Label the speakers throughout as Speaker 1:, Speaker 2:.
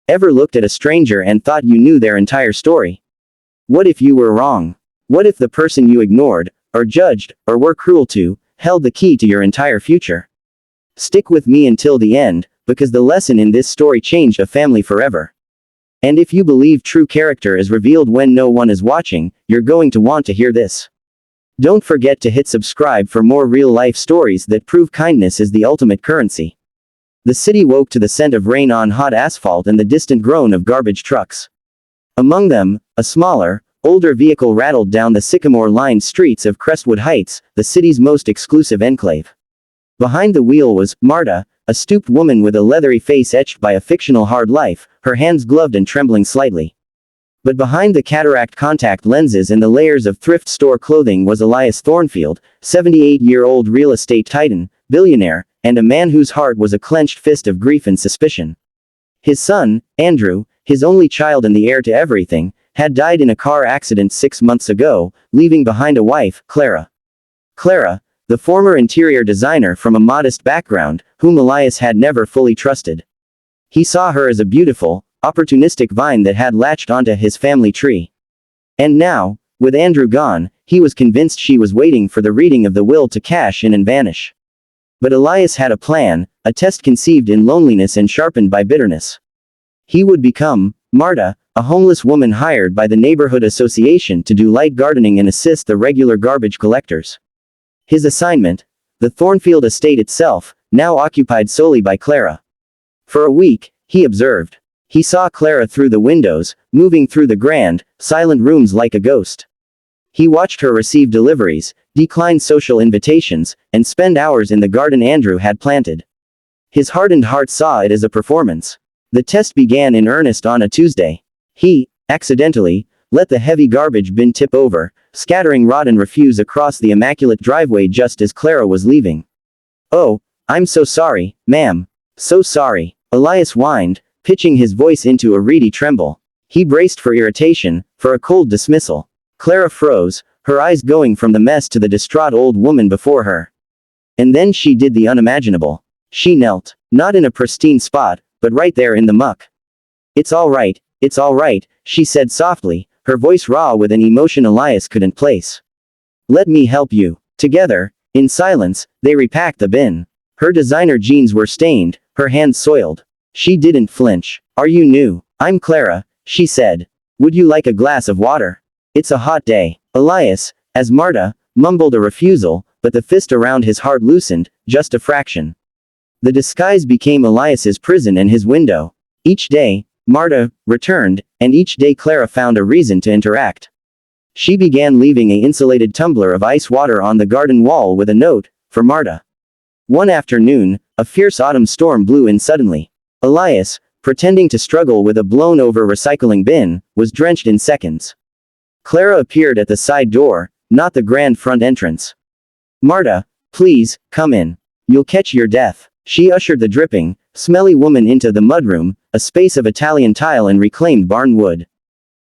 Speaker 1: Ever looked at a stranger and thought you knew their entire story? What if you were wrong? What if the person you ignored, or judged, or were cruel to, held the key to your entire future? Stick with me until the end, because the lesson in this story changed a family forever. And if you believe true character is revealed when no one is watching, you're going to want to hear this. Don't forget to hit subscribe for more real-life stories that prove kindness is the ultimate currency. The city woke to the scent of rain on hot asphalt and the distant groan of garbage trucks. Among them, a smaller, older vehicle rattled down the sycamore-lined streets of Crestwood Heights, the city's most exclusive enclave. Behind the wheel was Marta, a stooped woman with a leathery face etched by a fictional hard life, her hands gloved and trembling slightly. But behind the cataract contact lenses and the layers of thrift store clothing was Elias Thornfield, 78-year-old real estate titan, billionaire, and a man whose heart was a clenched fist of grief and suspicion. His son, Andrew, his only child and the heir to everything, had died in a car accident 6 months ago, leaving behind a wife, Clara. Clara, the former interior designer from a modest background, whom Elias had never fully trusted. He saw her as a beautiful, opportunistic vine that had latched onto his family tree. And now, with Andrew gone, he was convinced she was waiting for the reading of the will to cash in and vanish. But Elias had a plan, a test conceived in loneliness and sharpened by bitterness. He would become Marta, a homeless woman hired by the neighborhood association to do light gardening and assist the regular garbage collectors. His assignment, the Thornfield estate itself, now occupied solely by Clara. For a week, he observed. He saw Clara through the windows, moving through the grand, silent rooms like a ghost. He watched her receive deliveries, decline social invitations, and spend hours in the garden Andrew had planted. His hardened heart saw it as a performance. The test began in earnest on a Tuesday. He, accidentally, let the heavy garbage bin tip over, scattering rotten refuse across the immaculate driveway just as Clara was leaving. "Oh, I'm so sorry, ma'am. So sorry," Elias whined, pitching his voice into a reedy tremble. He braced for irritation, for a cold dismissal. Clara froze, her eyes going from the mess to the distraught old woman before her. And then she did the unimaginable. She knelt, not in a pristine spot, but right there in the muck. It's all right, she said softly, her voice raw with an emotion Elias couldn't place. "Let me help you." Together, in silence, they repacked the bin. Her designer jeans were stained, her hands soiled. She didn't flinch. "Are you new?" "I'm Clara," she said. "Would you like a glass of water? It's a hot day." Elias, as Marta, mumbled a refusal, but the fist around his heart loosened, just a fraction. The disguise became Elias's prison and his window. Each day, Marta returned, and each day Clara found a reason to interact. She began leaving an insulated tumbler of ice water on the garden wall with a note, for Marta. One afternoon, a fierce autumn storm blew in suddenly. Elias, pretending to struggle with a blown-over recycling bin, was drenched in seconds. Clara appeared at the side door, not the grand front entrance. "Marta, please, come in. You'll catch your death." She ushered the dripping, smelly woman into the mudroom, a space of Italian tile and reclaimed barn wood.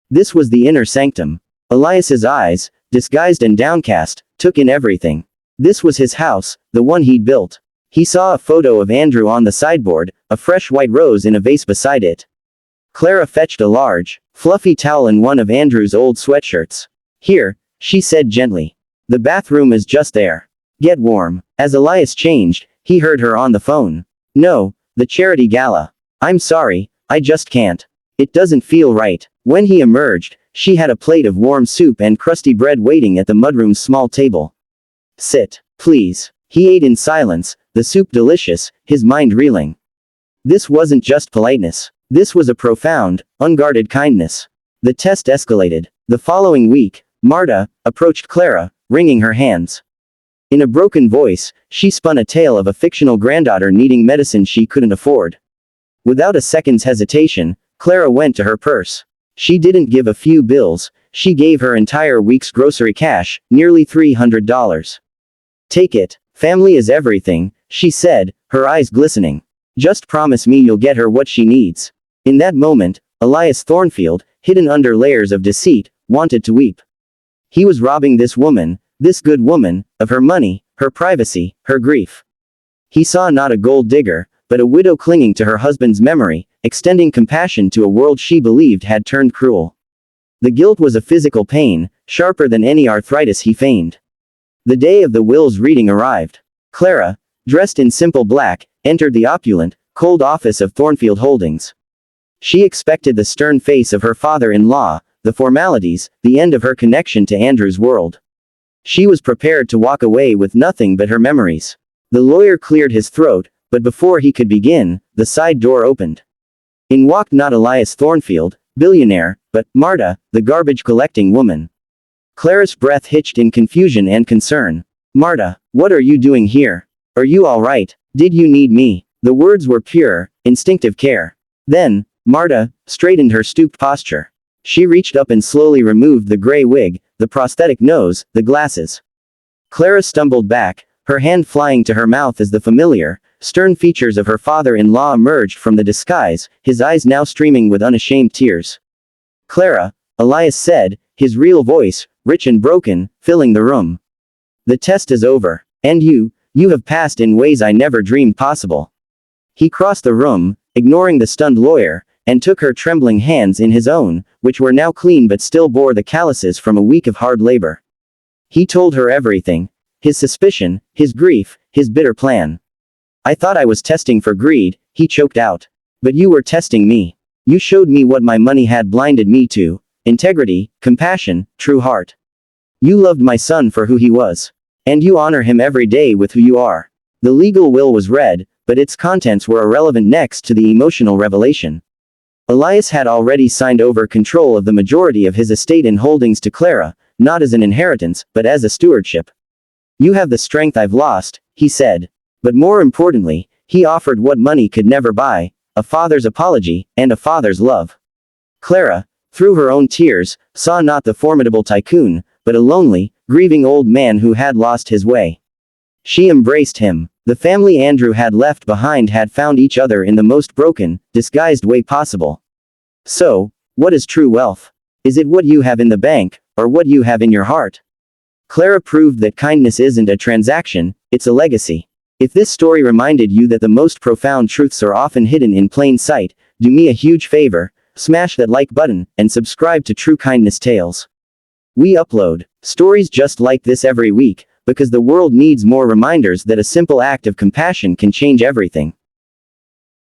Speaker 1: This was the inner sanctum. Elias's eyes, disguised and downcast, took in everything. This was his house, the one he'd built. He saw a photo of Andrew on the sideboard, a fresh white rose in a vase beside it. Clara fetched a large, fluffy towel and one of Andrew's old sweatshirts. "Here," she said gently. "The bathroom is just there. Get warm." As Elias changed, he heard her on the phone. "No, the charity gala. I'm sorry, I just can't. It doesn't feel right." When he emerged, she had a plate of warm soup and crusty bread waiting at the mudroom's small table. "Sit, please." He ate in silence, the soup delicious, his mind reeling. This wasn't just politeness. This was a profound, unguarded kindness. The test escalated. The following week, Marta approached Clara, wringing her hands. In a broken voice, she spun a tale of a fictional granddaughter needing medicine she couldn't afford. Without a second's hesitation, Clara went to her purse. She didn't give a few bills, she gave her entire week's grocery cash, nearly $300. "Take it. Family is everything," she said, her eyes glistening. "Just promise me you'll get her what she needs." In that moment, Elias Thornfield, hidden under layers of deceit, wanted to weep. He was robbing this woman, this good woman, of her money, her privacy, her grief. He saw not a gold digger, but a widow clinging to her husband's memory, extending compassion to a world she believed had turned cruel. The guilt was a physical pain, sharper than any arthritis he feigned. The day of the will's reading arrived. Clara, dressed in simple black, entered the opulent, cold office of Thornfield Holdings. She expected the stern face of her father-in-law, the formalities, the end of her connection to Andrew's world. She was prepared to walk away with nothing but her memories. The lawyer cleared his throat, but before he could begin, the side door opened. In walked not Elias Thornfield, billionaire, but Marta, the garbage-collecting woman. Clara's breath hitched in confusion and concern. "Marta, what are you doing here? Are you all right? Did you need me?" The words were pure, instinctive care. Then, Marta straightened her stooped posture. She reached up and slowly removed the gray wig, the prosthetic nose, the glasses. Clara stumbled back, her hand flying to her mouth as the familiar, stern features of her father-in-law emerged from the disguise, his eyes now streaming with unashamed tears. "Clara," Elias said, his real voice, rich and broken, filling the room. "The test is over. And you have passed in ways I never dreamed possible." He crossed the room, ignoring the stunned lawyer, and took her trembling hands in his own, which were now clean but still bore the calluses from a week of hard labor. He told her everything. His suspicion, his grief, his bitter plan. "I thought I was testing for greed," he choked out. "But you were testing me. You showed me what my money had blinded me to: integrity, compassion, true heart. You loved my son for who he was. And you honor him every day with who you are." The legal will was read, but its contents were irrelevant next to the emotional revelation. Elias had already signed over control of the majority of his estate and holdings to Clara, not as an inheritance, but as a stewardship. "You have the strength I've lost," he said. But more importantly, he offered what money could never buy: a father's apology, and a father's love. Clara, through her own tears, saw not the formidable tycoon, but a lonely, grieving old man who had lost his way. She embraced him. The family Andrew had left behind had found each other in the most broken, disguised way possible. So, what is true wealth? Is it what you have in the bank, or what you have in your heart? Clara proved that kindness isn't a transaction, it's a legacy. If this story reminded you that the most profound truths are often hidden in plain sight, do me a huge favor, smash that like button, and subscribe to True Kindness Tales. We upload stories just like this every week, because the world needs more reminders that a simple act of compassion can change everything.